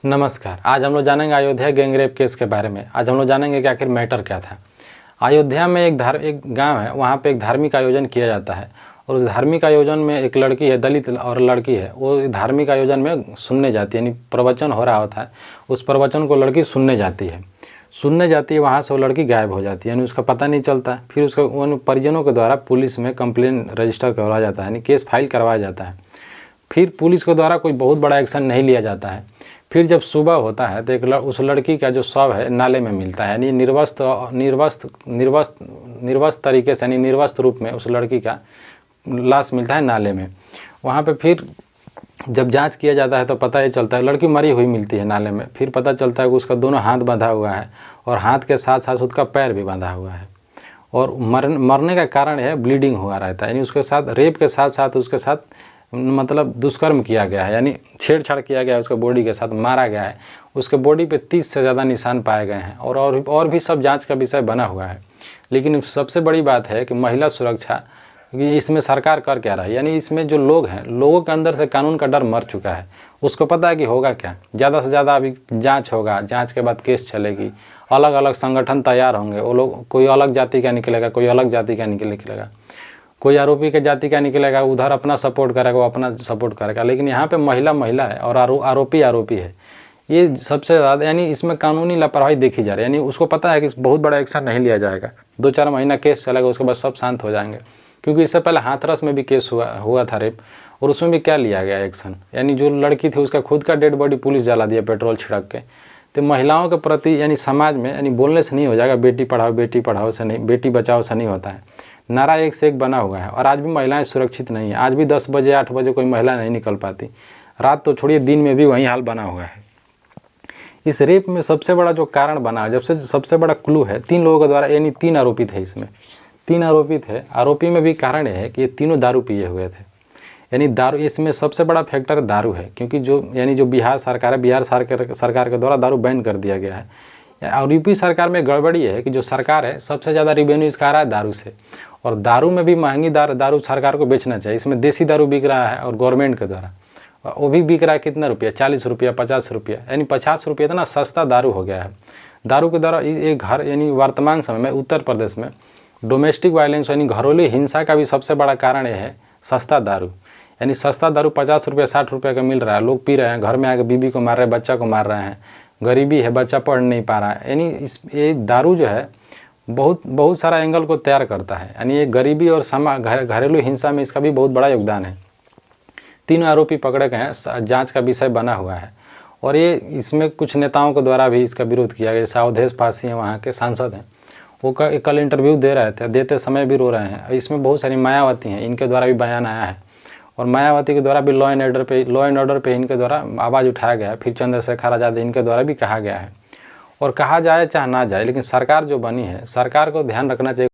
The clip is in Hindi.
नमस्कार। आज हम लोग जानेंगे अयोध्या गैंगरेप केस के बारे में। आज हम लोग जानेंगे कि आखिर मैटर क्या था। अयोध्या में एक गांव है, वहाँ पे एक धार्मिक आयोजन किया जाता है और उस धार्मिक आयोजन में एक लड़की है, दलित और लड़की है, वो धार्मिक आयोजन में सुनने जाती है, यानी प्रवचन हो रहा होता है। उस प्रवचन को लड़की सुनने जाती है। वहाँ से वो लड़की गायब हो जाती है, यानी उसका पता नहीं चलता। फिर उसका उन परिजनों के द्वारा पुलिस में कंप्लेन रजिस्टर करवाया जाता है, यानी केस फाइल करवाया जाता है। फिर पुलिस के द्वारा कोई बहुत बड़ा एक्शन नहीं लिया जाता है। फिर जब सुबह होता है तो उस लड़की का जो शव है नाले में मिलता है, यानी निर्वस्त्र तरीके से, यानी निर्वस्त्र रूप में उस लड़की का लाश मिलता है नाले में। वहाँ पे फिर जब जांच किया जाता है तो पता ये चलता है लड़की मरी हुई मिलती है नाले में। फिर पता चलता है कि उसका दोनों हाथ बंधा हुआ है और हाथ के साथ साथ उसका पैर भी बंधा हुआ है और मरने का कारण है ब्लीडिंग हुआ रहता है, यानी उसके साथ रेप के साथ साथ उसके साथ मतलब दुष्कर्म किया गया है, यानी छेड़छाड़ किया गया है, उसके बॉडी के साथ मारा गया है। उसके बॉडी पे 30 से ज़्यादा निशान पाए गए हैं और भी सब जांच का विषय बना हुआ है। लेकिन सबसे बड़ी बात है कि महिला सुरक्षा, कि इसमें सरकार कर क्या रहा है, यानी इसमें जो लोग हैं, लोगों के अंदर से कानून का डर मर चुका है। उसको पता है कि होगा क्या, ज़्यादा से ज़्यादा अभी जाँच होगा, जाँच के बाद केस चलेगी, अलग अलग संगठन तैयार होंगे। वो लोग, कोई अलग जाति का निकलेगा, कोई अलग जाति का निकलेगा, कोई आरोपी के जाति का निकलेगा, उधर अपना सपोर्ट करेगा, वो अपना सपोर्ट करेगा। लेकिन यहाँ पे महिला है और आरोपी है। ये सबसे ज़्यादा, यानी इसमें कानूनी लापरवाही देखी जा रही है। यानी उसको पता है कि बहुत बड़ा एक्शन नहीं लिया जाएगा, 2-4 महीना केस चलेगा, उसके बाद सब शांत हो जाएंगे। क्योंकि इससे पहले हाथरस में भी केस हुआ था रेप, और उसमें भी क्या लिया गया एक्शन, यानी जो लड़की थी उसका खुद का डेड बॉडी पुलिस जला दिया पेट्रोल छिड़क के। तो महिलाओं के प्रति, यानी समाज में, यानी बोलने से नहीं हो जाएगा, बेटी पढ़ाओ से नहीं, बेटी बचाओ से नहीं होता है। नारा एक से एक बना हुआ है और आज भी महिलाएं सुरक्षित नहीं है। आज भी 10 बजे 8 बजे कोई महिला नहीं निकल पाती, रात तो छोड़िए दिन में भी वही हाल बना हुआ है। इस रेप में सबसे बड़ा जो कारण बना, जब से सबसे बड़ा क्लू है 3 लोगों के द्वारा, यानी 3 आरोपी थे इसमें, 3 आरोपी थे। आरोपी में भी कारण है कि ये तीनों दारू पिए हुए थे, यानी दारू, इसमें सबसे बड़ा फैक्टर दारू है। क्योंकि जो बिहार सरकार है, बिहार सरकार के द्वारा दारू बैन कर दिया गया है। और यूपी सरकार में गड़बड़ी है कि जो सरकार है सबसे ज़्यादा रिवेन्यू इसका आ रहा है दारू से, और दारू में भी महंगी दारू सरकार को बेचना चाहिए। इसमें देसी दारू बिक रहा है और गवर्नमेंट के द्वारा, वो भी बिक रहा है कितना रुपया, 40 रुपया, 50 रुपया, यानी 50 रुपया इतना सस्ता दारू हो गया है। दारू के द्वारा एक घर, यानी वर्तमान समय में उत्तर प्रदेश में डोमेस्टिक वायलेंस, यानी घरेलू हिंसा का भी सबसे बड़ा कारण ये है सस्ता दारू। यानी सस्ता दारू 50 रुपया 60 रुपये का मिल रहा है, लोग पी रहे हैं, घर में आकर बीबी को मार रहे हैं, बच्चा को मार रहे हैं, गरीबी है, बच्चा पढ़ नहीं पा रहा है। यानी ये दारू जो है बहुत सारा एंगल को तैयार करता है, यानी ये गरीबी और घरेलू हिंसा में इसका भी बहुत बड़ा योगदान है। 3 आरोपी पकड़े गए हैं, जांच का विषय बना हुआ है। और ये इसमें कुछ नेताओं के द्वारा भी इसका विरोध किया गया। जैसे अवधेश पासी हैं, वहाँ के सांसद हैं, वो कल इंटरव्यू दे रहे थे, देते समय भी रो रहे हैं। इसमें बहुत सारी मायावती हैं, इनके द्वारा भी बयान आया है, और मायावती के द्वारा भी लॉ एंड ऑर्डर पे इनके द्वारा आवाज़ उठाया गया है। फिर चंद्रशेखर आज़ाद इनके द्वारा भी कहा गया है। और कहा जाए चाहे ना जाए, लेकिन सरकार जो बनी है, सरकार को ध्यान रखना चाहिए।